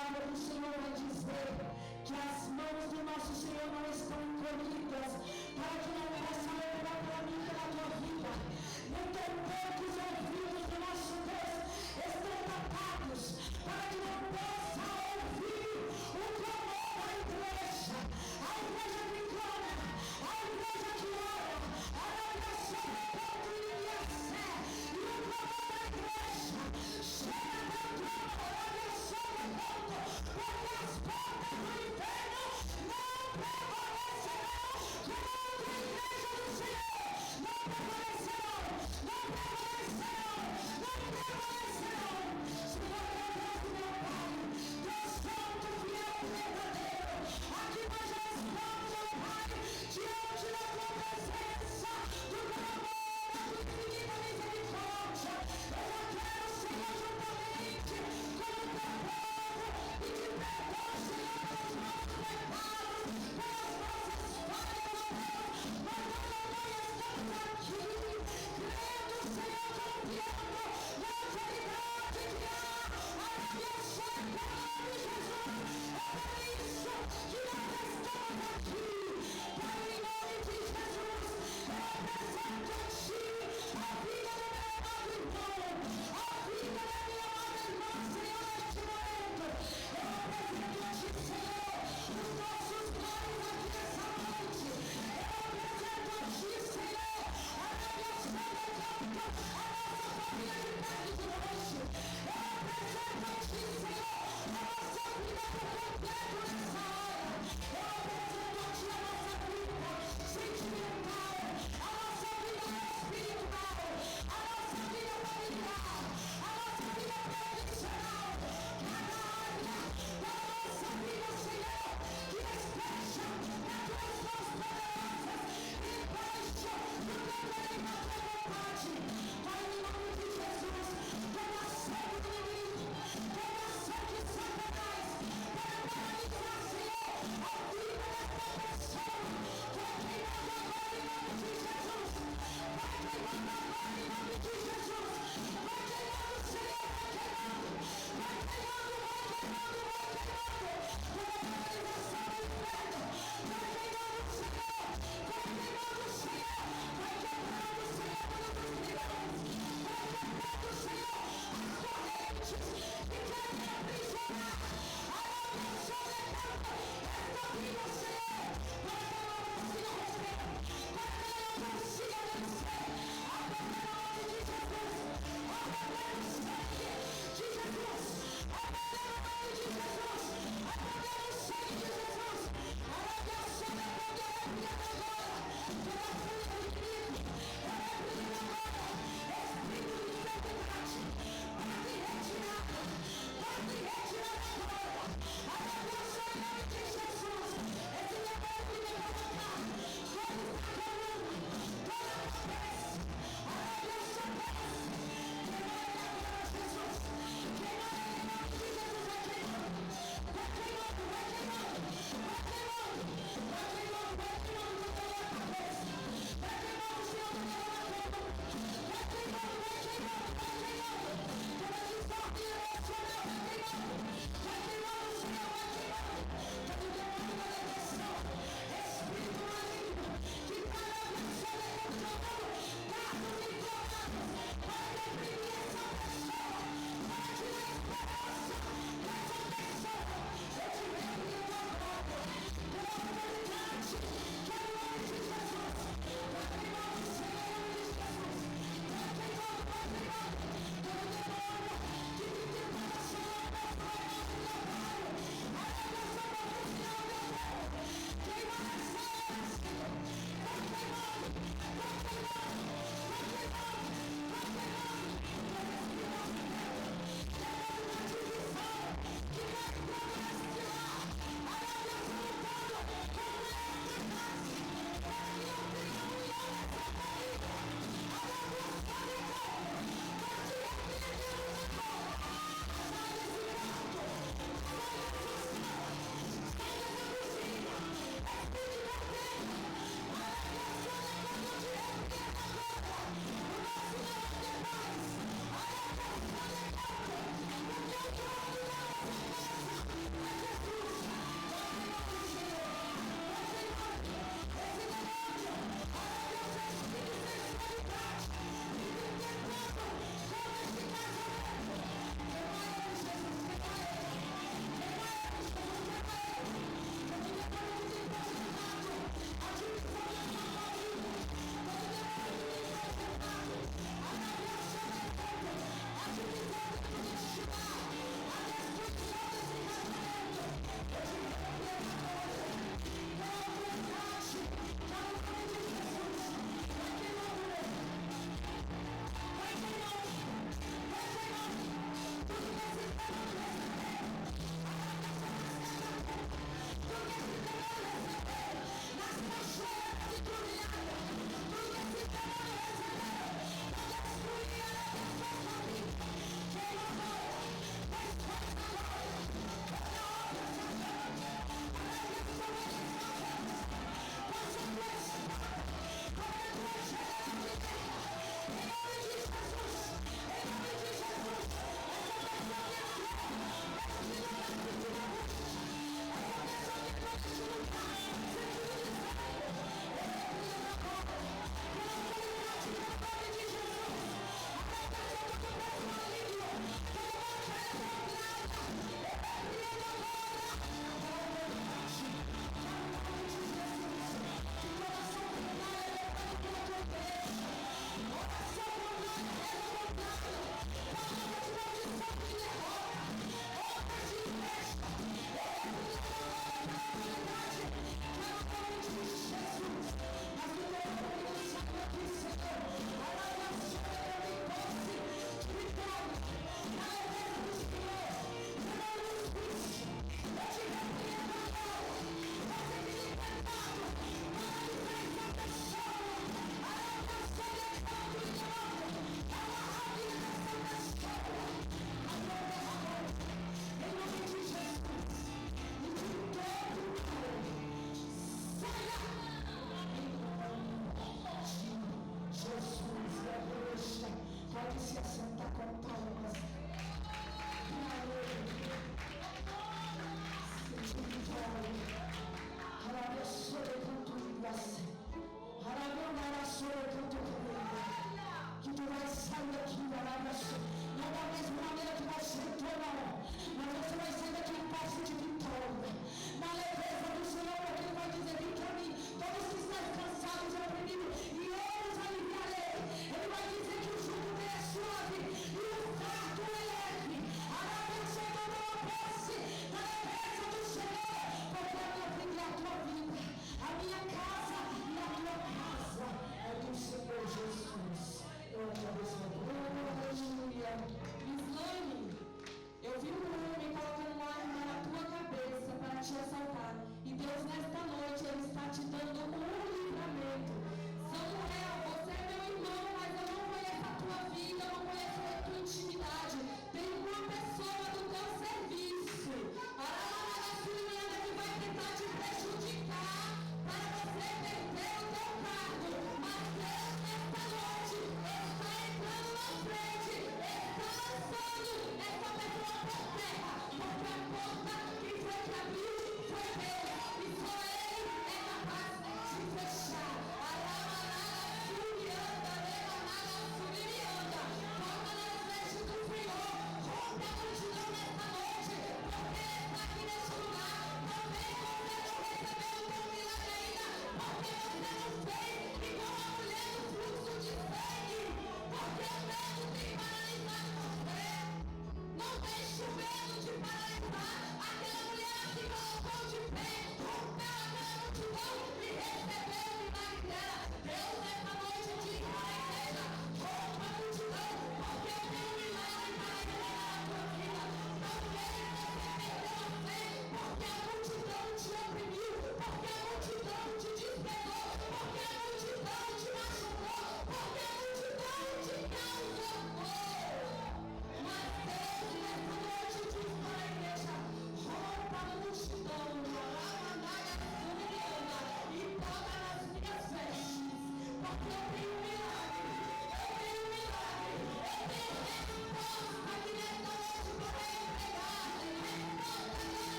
palavra do Senhor vai dizer que as mãos do nosso Senhor não estão encolhidas para que não possa levar para mim pela tua vida. Nem tampouco os ouvidos do nosso Deus estão tapados para que não possa ouvir o clamor da igreja. A igreja que clama, a igreja que ora, a oração é ponto de minha fé. E o clamor da igreja chega dentro da oração é ponto, porque as portas do inferno não prevalecerão contra a igreja do Senhor.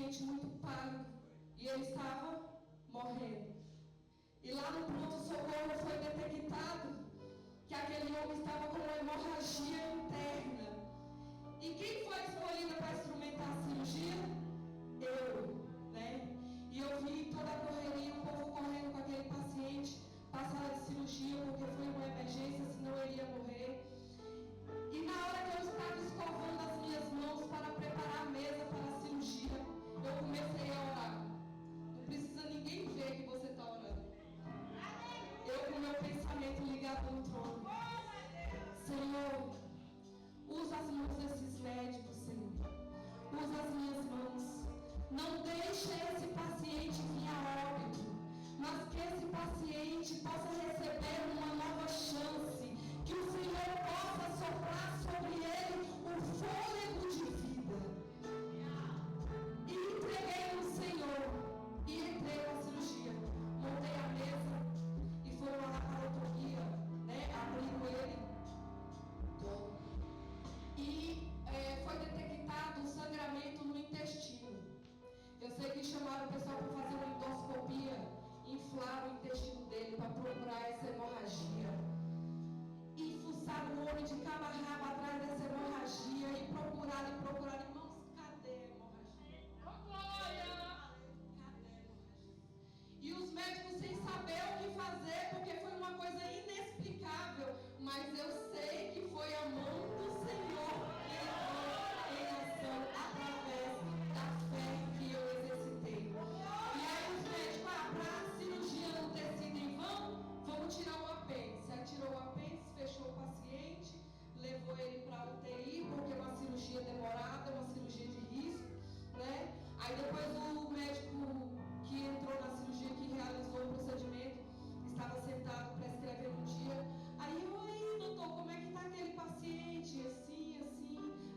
paciente muito pálido e ele estava morrendo. E lá no pronto-socorro foi detectado que aquele homem estava com uma hemorragia interna. E quem foi escolhida para instrumentar a cirurgia? Eu, né? E eu vi toda a correria, o povo correndo com aquele paciente para a sala de cirurgia, porque foi uma emergência, senão ele ia morrer. E na hora que eu estava escovando as minhas mãos para preparar a mesa para a cirurgia, eu comecei a orar. Não precisa ninguém ver que você está orando. Eu com o meu pensamento ligado no trono. Senhor, usa as mãos desses médicos, Senhor. Usa as minhas mãos. Não deixe esse paciente vir a óbito, mas que esse paciente possa receber uma nova chance. Que o Senhor possa soprar sobre ele o fôlego de vida. E entreguei no Senhor. E entrei na cirurgia. Montei a mesa e foram lá para a laparotomia, né? Abriram ele. E foi detectado um sangramento no intestino. Eu sei que chamaram o pessoal para fazer uma endoscopia, inflaram o intestino dele para procurar essa hemorragia. E fuçaram o homem de cabo a rabo atrás dessa hemorragia e procuraram. Irmãos, cadê a hemorragia? Cadê a hemorragia? E os médicos sem saber o que fazer, porque foi uma coisa inexplicável. Mas eu sei que foi a mão do Senhor que entrou em ação através da fé que eu exercitei. E aí os médicos, para a cirurgia não ter sido em vão, vamos tirar o apêndice. Aí tirou o apêndice, fechou o paciente, levou ele para a UTI, porque é uma cirurgia demorada, uma cirurgia de risco, né? Aí depois o médico que entrou na cirurgia, que realizou o procedimento, estava sentado para escrever um dia. Aí doutor, como é que está aquele paciente? Assim.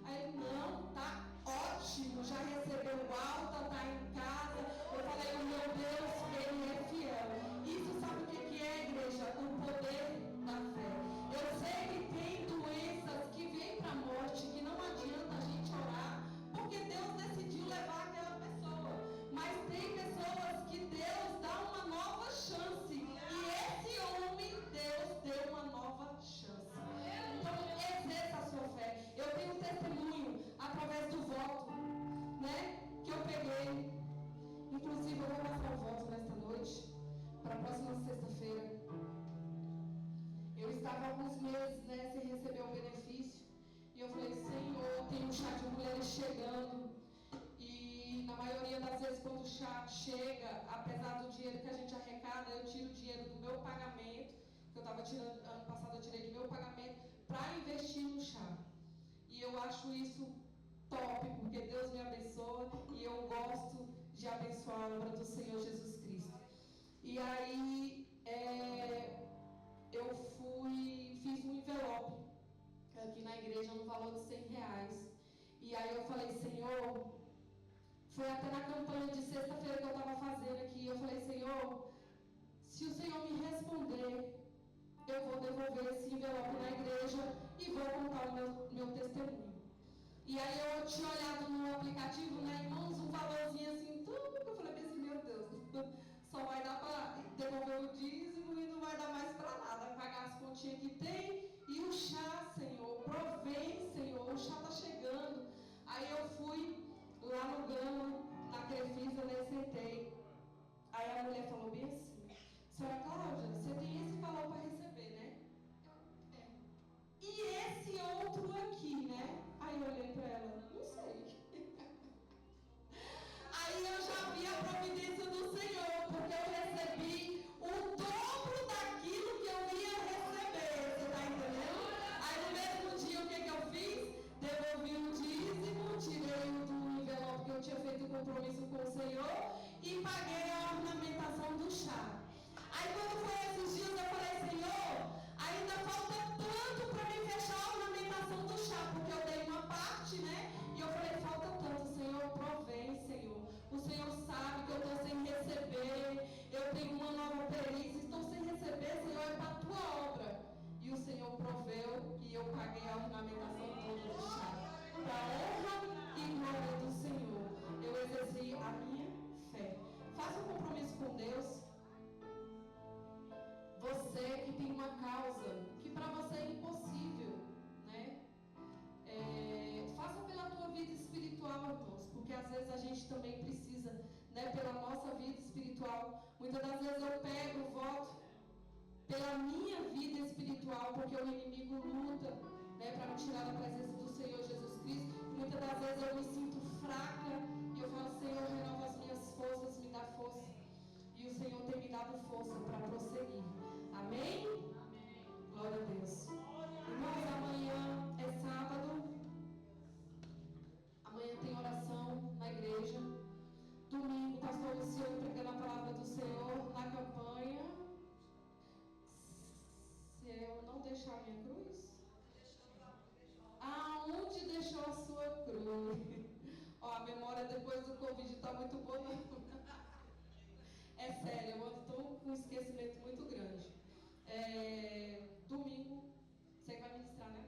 Aí ele, não, tá ótimo, já recebeu alta, está em casa. Eu falei, meu Deus, ele é fiel. Isso sabe o que é, igreja? O poder da fé. Eu sei que tem doenças que vêm para a morte, que não adianta a gente orar, porque Deus decidiu levar aquela pessoa. Mas tem pessoas que Deus dá uma nova chance. E esse homem, Deus deu uma nova chance. Então, exerça a sua fé. Eu tenho um testemunho através do voto, né? Que eu peguei. Inclusive, eu vou passar o voto nesta noite, para a próxima sexta-feira. Eu estava há alguns meses, né, sem receber o benefício. E eu falei, Senhor, tem um chá de mulheres chegando. E na maioria das vezes, quando o chá chega, apesar do dinheiro que a gente arrecada, eu tiro o dinheiro do meu pagamento, que eu estava tirando, ano passado eu tirei do meu pagamento, para investir no chá. E eu acho isso top, porque Deus me abençoa e eu gosto de abençoar a obra do Senhor Jesus Cristo. E aí, eu fiz um envelope aqui na igreja no valor de R$100. E aí eu falei, Senhor, foi até na campanha de sexta-feira que eu estava fazendo aqui, eu falei, Senhor, se o Senhor me responder, eu vou devolver esse envelope na igreja e vou contar o meu testemunho. E aí eu tinha olhado no aplicativo, né, irmãos, um valorzinho assim, tudo, eu falei assim, meu Deus, só vai dar para devolver o dízimo e não vai dar mais para nada, pagar as continhas que tem. E o chá, Senhor, provém, Senhor, o chá está chegando. Aí eu fui lá no Gama, na Crefisa, né, sentei. Aí a mulher falou bem assim, senhora Cláudia, você tem esse valor para receber, né? E esse outro aqui, né? Aí eu olhei para ela, não sei. Aí eu já vi a providência do Senhor, porque eu recebi o dobro daquilo que eu ia receber, você está entendendo? Aí no mesmo dia, o que eu fiz? Devolvi o dízimo, tirei vezes a gente também precisa, né, pela nossa vida espiritual. Muitas das vezes eu pego o voto pela minha vida espiritual, porque o inimigo luta, né, para me tirar da presença do Senhor Jesus Cristo. Muitas das vezes eu me sinto fraca e eu falo: Senhor, renova as minhas forças, me dá força. E o Senhor tem me dado força para prosseguir. Amém? Amém. Glória a Deus. Irmãos, amanhã é sábado. Amanhã tem oração na igreja. Domingo, pastor Luciano pregando a palavra do Senhor na campanha. Se eu não deixar minha cruz? Aonde deixou a sua cruz? Ó, a memória depois do Covid está muito boa. Não. É sério, eu estou com um esquecimento muito grande. Domingo, você vai ministrar, né?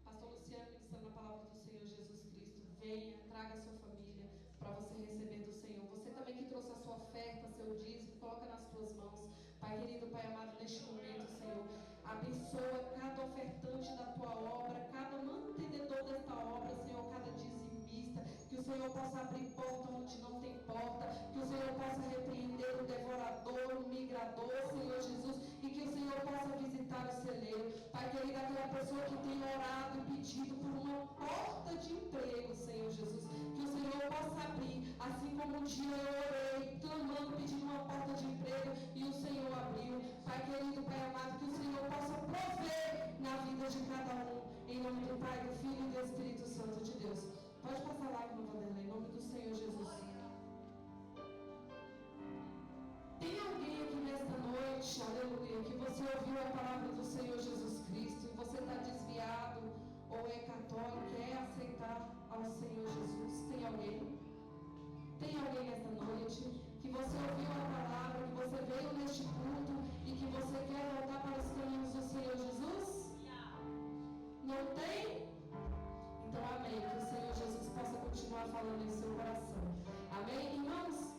Pastor Luciano ministrando a palavra do Senhor Jesus Cristo. Venha, traga a sua família para você receber do Senhor. Você também que trouxe a sua oferta, seu dízimo, coloca nas tuas mãos. Pai querido, Pai amado, neste momento, Senhor, abençoa cada ofertante da tua obra, cada mantenedor desta obra, Senhor, cada dizimista, que o Senhor possa abrir porta onde não tem porta, que o Senhor possa repreender o devorador, o migrador, Senhor Jesus, e que o Senhor possa visitar o celeiro. Pai querido, aquela pessoa que tem orado e pedido por uma porta de emprego, Senhor Jesus, que o Senhor possa abrir, assim como um dia eu orei, clamando, pedindo uma porta de emprego, e o Senhor abriu. Pai querido, Pai amado, que o Senhor possa prover na vida de cada um, em nome do Pai, do Filho e do Espírito Santo de Deus. Pode passar lá, irmã Vanderlei, em nome do Senhor Jesus. Tem alguém aqui nesta noite, aleluia, que você ouviu a palavra do Senhor Jesus Cristo e você está desviado, ou é católico, quer aceitar ao Senhor Jesus? Tem alguém? Tem alguém nesta noite que você ouviu a palavra, que você veio neste culto e que você quer voltar para os caminhos do Senhor Jesus? Não tem? Então, amém. Que o Senhor Jesus possa continuar falando em seu coração. Amém, irmãos?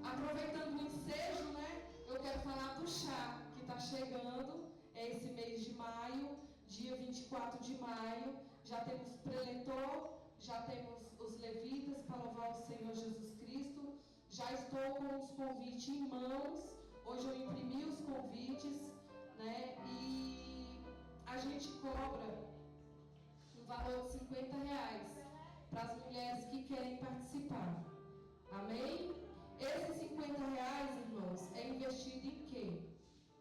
Aproveitando o ensejo, né? Eu quero falar do chá que está chegando. É esse mês de maio, dia 24 de maio. Já temos preletor, já temos os levitas para louvar o Senhor Jesus Cristo. Já estou com os convites em mãos. Hoje eu imprimi os convites, né? E a gente cobra um valor de R$50 para as mulheres que querem participar. Amém? Esses R$50, irmãos, é investido em quê?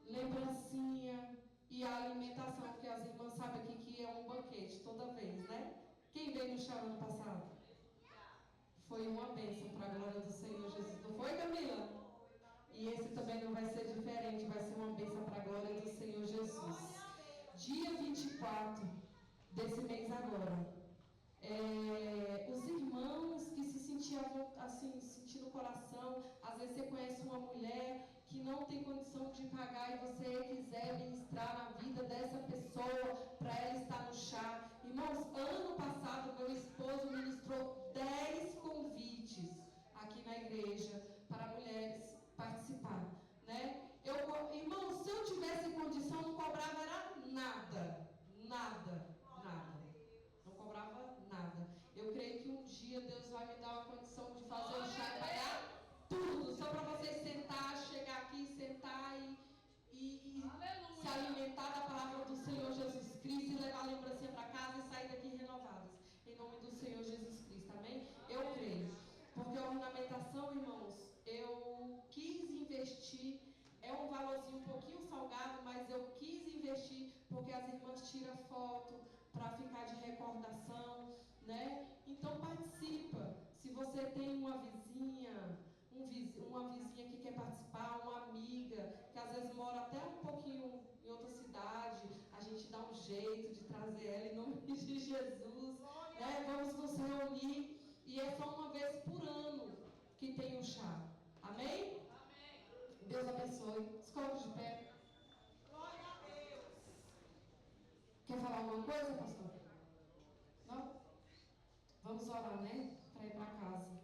Lembrancinha e a alimentação, porque as irmãs sabem aqui que é um banquete toda vez, né? Quem veio no chá ano passado? Foi uma bênção para a glória do Senhor Jesus. Não foi, Camila? E esse também não vai ser diferente, vai ser uma bênção para a glória do Senhor Jesus. Dia 24 desse mês agora. Os irmãos que se sentiam assim, sentindo o coração, às vezes você conhece uma mulher que não tem condição de pagar e você quiser ministrar na vida dessa pessoa para ela estar no chá. Irmãos, ano passado meu esposo ministrou 10 convites aqui na igreja para mulheres participar, né? Irmãos, se eu tivesse condição, não cobrava era nada. Não cobrava nada. Eu creio que um dia Deus vai me dar uma condição de fazer o chá e pagar tudo. Só para vocês sentar, chegar aqui, sentar e se alimentar da palavra do Senhor Jesus Cristo e levar a lembrancinha para casa e sair daqui renovadas. Em nome do Senhor Jesus Cristo, amém? Eu creio. Porque a ornamentação, irmãos, eu quis investir. É um valorzinho um pouquinho salgado, mas eu quis investir porque as irmãs tiram foto para ficar de recordação, né? Então participa. Se você tem uma vizinha, uma vizinha que quer participar, uma amiga que às vezes mora até um pouquinho em outra cidade, a gente dá um jeito de trazer ela em nome de Jesus, né? Vamos nos reunir e é só uma vez por ano que tem o chá. Amém? Deus abençoe. Se coloque de pé. Glória a Deus. Quer falar alguma coisa, pastor? Não? Vamos orar, né? Para ir para casa.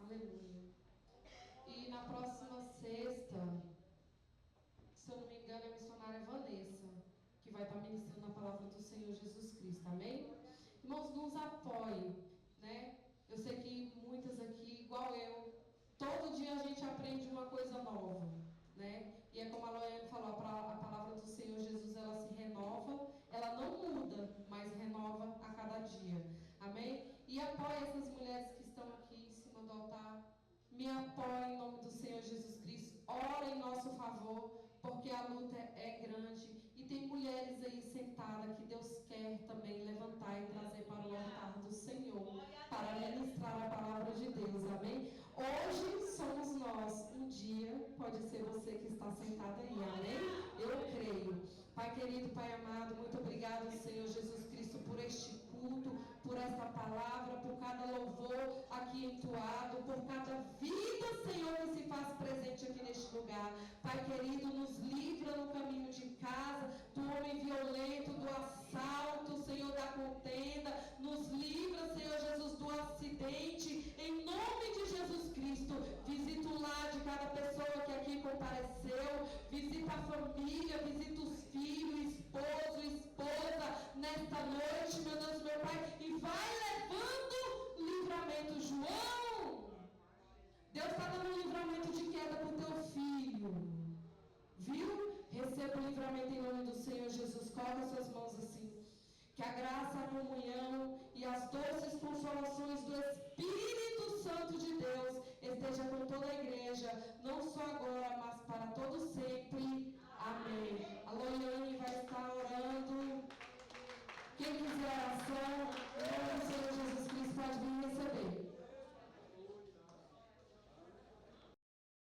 Aleluia. E na próxima sexta, se eu não me engano, é a missionária Vanessa, que vai estar ministrando a palavra do Senhor Jesus Cristo. Amém? Irmãos, nos apoiem, né? Eu sei que muitos me apoie em nome do Senhor Jesus Cristo. Ora em nosso favor, porque a luta é grande. E tem mulheres aí sentadas que Deus quer também levantar e trazer para o altar do Senhor, para ministrar a palavra de Deus, amém? Hoje somos nós, um dia pode ser você que está sentado aí, amém? Eu creio. Pai querido, Pai amado, muito obrigado, Senhor Jesus Cristo, por este culto, por esta palavra, por cada louvor aqui entoado, por cada vida, Senhor, que se faz presente aqui neste lugar. Pai querido, nos livra no caminho de casa, do homem violento, do assalto, Senhor, da contenda. Nos livra, Senhor Jesus, do acidente. Em nome de Jesus Cristo, visita o lar de cada pessoa que aqui compareceu. Visita a família, visita os filhos, esposo, esposa, nesta noite, meu Deus, meu Pai. E vai levando livramento, João. Deus está dando livramento de queda para o teu filho. Viu? Receba o livramento em nome do Senhor Jesus. Coloca suas mãos assim. Que a graça, a comunhão e as doces consolações do